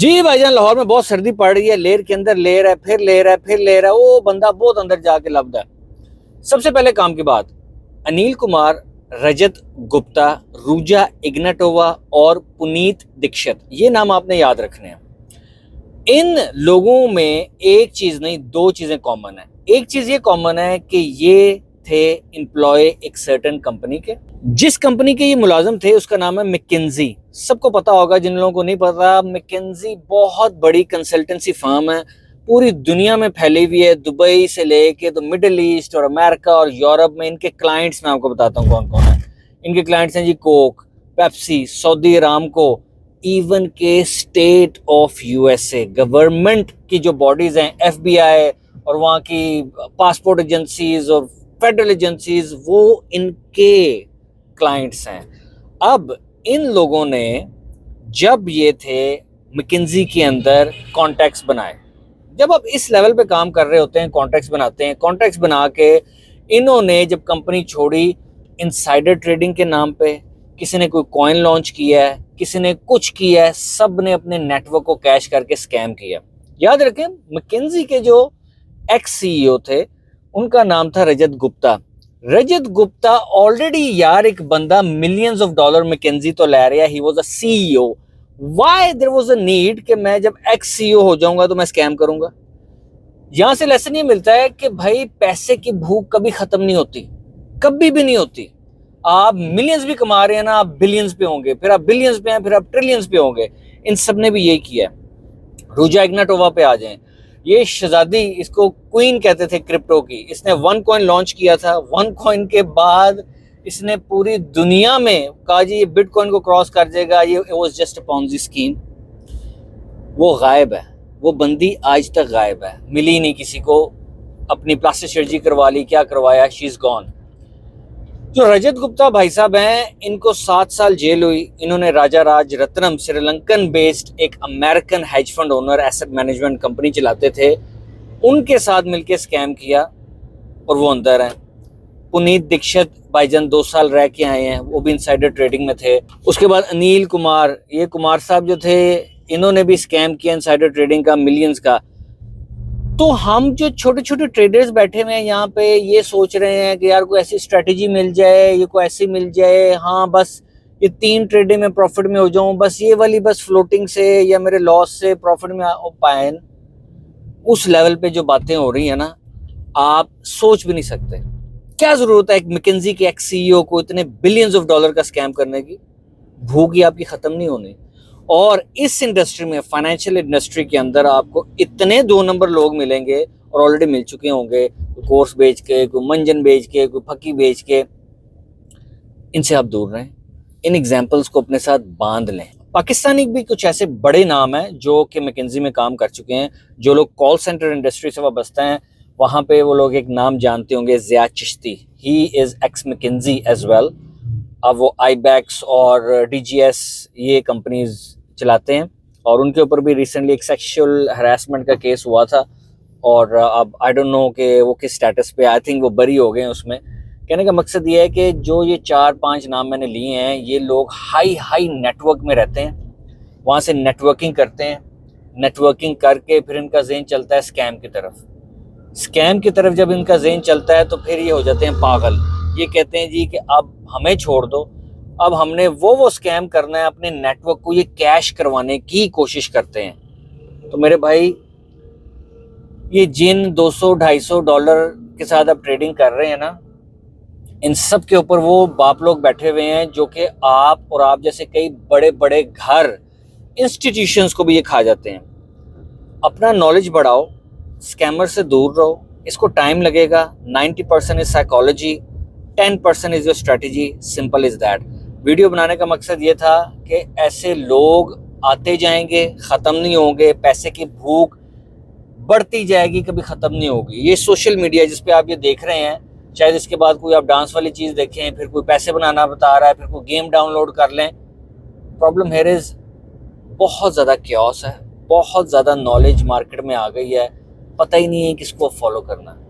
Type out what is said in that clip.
जी भाईजान, लाहौर में बहुत सर्दी पड़ रही है। लेर के अंदर लेर है, फिर लेर है, फिर लेर है। वो बंदा बहुत अंदर जाके लब्ध है। सबसे पहले काम की बात, अनिल कुमार, रजत गुप्ता, रूजा इग्नाटोवा और पुनीत दीक्षित, ये नाम आपने याद रखने हैं। इन लोगों में एक चीज नहीं, दो चीजें कॉमन है। एक चीज ये कॉमन है कि ये थे एम्प्लॉय एक सर्टेन कंपनी के। जिस कंपनी के ये मुलाजिम थे उसका नाम है मैकिंजी। सबको पता होगा, जिन लोगों को नहीं पता, मैकिंजी बहुत बड़ी कंसल्टेंसी फर्म है, पूरी दुनिया में फैली हुई है। दुबई से लेके तो मिडिल ईस्ट और अमेरिका और यूरोप में इनके क्लाइंट्स मैं आपको बताता हूँ कौन कौन है। इनके क्लाइंट्स हैं जी Coke, Pepsi, Saudi Aramco, even के स्टेट ऑफ यूएसए, गवर्नमेंट की जो बॉडीज हैं, एफबीआई और वहाँ की पासपोर्ट एजेंसीज और फेडरल एजेंसीज, वो इनके क्लाइंट्स हैं। अब इन लोगों ने जब ये थे मैकिंजी के अंदर कॉन्टैक्ट्स बनाए। जब आप इस लेवल पे काम कर रहे होते हैं, कॉन्टैक्ट्स बनाते हैं, कॉन्टैक्ट्स बना के इन्होंने जब कंपनी छोड़ी, इनसाइडर ट्रेडिंग के नाम पे किसी ने कोई कॉइन लॉन्च किया है, किसी ने कुछ किया है, सब ने अपने नेटवर्क को कैश करके स्कैम किया। याद रखें, मैकिंजी के जो एक्स सीईओ थे उनका नाम था रजत गुप्ता। रजत गुप्ता ऑलरेडी यार एक बंदा मिलियंस ऑफ डॉलर मैकिंजी तो ले रहा है, he was a CEO. Why there was a need कि मैं जब एक्स सीईओ हो जाऊंगा तो मैं स्कैम करूंगा। यहां से लेसन ये मिलता है कि भाई पैसे की भूख कभी खत्म नहीं होती, कभी भी नहीं होती। आप मिलियंस भी कमा रहे हैं ना, आप बिलियंस पे होंगे, फिर आप बिलियंस पे हैं, फिर आप ट्रिलियंस पे होंगे। इन सब ने भी यही किया है। रूजा इग्नाटोवा पे आ जाएं, ये शहजादी, इसको क्वीन कहते थे क्रिप्टो की। इसने वन कॉइन लॉन्च किया था। वन कॉइन के बाद इसने पूरी दुनिया में कहा जी ये बिटकॉइन को क्रॉस कर जाएगा, ये was just a Ponzi scheme. वो गायब है, वो बंदी आज तक गायब है, मिली नहीं किसी को। अपनी प्लास्टिक सर्जरी करवा ली, क्या करवाया, शी इज गॉन। जो रजत गुप्ता भाई साहब हैं, इनको 7 साल जेल हुई। इन्होंने राजा राज रत्नम, श्रीलंकन बेस्ड एक American hedge fund owner, asset management company चलाते थे, उनके साथ मिलकर स्कैम किया और वो अंदर हैं। पुनीत दीक्षित भाईजान 2 साल रह के आए हैं, वो भी इनसाइडर ट्रेडिंग में थे। उसके बाद अनिल कुमार, ये कुमार साहब जो थे, इन्होंने भी स्कैम किया इनसाइडर ट्रेडिंग का, मिलियंस का। तो हम जो छोटे छोटे ट्रेडर्स बैठे हुए हैं यहाँ पे, ये सोच रहे हैं कि यार कोई ऐसी स्ट्रेटेजी मिल जाए, ये कोई ऐसी मिल जाए, हाँ बस ये 3 ट्रेडिंग में प्रॉफिट में हो जाऊं, बस ये वाली, बस फ्लोटिंग से या मेरे लॉस से प्रॉफिट में हो पाए। उस लेवल पे जो बातें हो रही है ना, आप सोच भी नहीं सकते। क्या जरूरत है एक मैकिंजी के एक्स सीईओ को इतने बिलियंस ऑफ डॉलर का स्कैम करने की? भूख ही आपकी खत्म नहीं होनी। और इस इंडस्ट्री में, फाइनेंशियल इंडस्ट्री के अंदर, आपको इतने 2 नंबर लोग मिलेंगे और ऑलरेडी मिल चुके होंगे, कोई कोर्स बेच के, कोई मंजन बेच के, कोई फकी बेच के। इनसे आप दूर रहें, इन एग्जाम्पल्स को अपने साथ बांध लें। पाकिस्तानी भी कुछ ऐसे बड़े नाम हैं जो कि मैकिंजी में काम कर चुके हैं। जो लोग कॉल सेंटर इंडस्ट्री से वाबस्ता हैं, वहाँ पे वो लोग एक नाम जानते होंगे, Ziyad Chishti. He is ex McKinsey as well. अब वो आईबैक्स और डीजीएस ये कंपनीज चलाते हैं, और उनके ऊपर भी रिसेंटली एक सेक्सुअल हरासमेंट का केस हुआ था। और अब आई डोंट नो कि वो किस स्टेटस पे, आई थिंक वो बरी हो गए हैं उसमें। कहने का मकसद ये है कि जो ये 4-5 नाम मैंने लिए हैं, ये लोग हाई हाई नेटवर्क में रहते हैं, वहाँ से नेटवर्किंग करते हैं। नेटवर्किंग करके फिर इनका ज़हन चलता है स्कैम की तरफ। स्कैम की तरफ जब इनका ज़हन चलता है तो फिर ये हो जाते हैं पागल। ये कहते हैं जी कि अब हमें छोड़ दो, अब हमने वो स्कैम करना है, अपने नेटवर्क को ये कैश करवाने की कोशिश करते हैं। तो मेरे भाई, ये जिन 200-250 डॉलर के साथ आप ट्रेडिंग कर रहे हैं ना, इन सब के ऊपर वो बाप लोग बैठे हुए हैं जो कि आप और आप जैसे कई बड़े बड़े घर, इंस्टीट्यूशंस को भी ये खा जाते हैं। अपना नॉलेज बढ़ाओ, स्कैमर से दूर रहो। इसको टाइम लगेगा। 90% is psychology, 10% is your strategy. Simple is that. Video बनाने का मकसद ये था कि ऐसे लोग आते जाएंगे, ख़त्म नहीं होंगे, पैसे की भूख बढ़ती जाएगी, कभी ख़त्म नहीं होगी। ये सोशल मीडिया जिस पे आप ये देख रहे हैं, शायद इसके बाद कोई आप डांस वाली चीज़ देखें, फिर कोई पैसे बनाना बता रहा है, फिर कोई गेम डाउनलोड कर लें। प्रॉब्लम हेयर इज़ बहुत ज़्यादा क्योस है, बहुत ज़्यादा नॉलेज मार्केट में आ गई है, पता ही नहीं है किसको फॉलो करना है।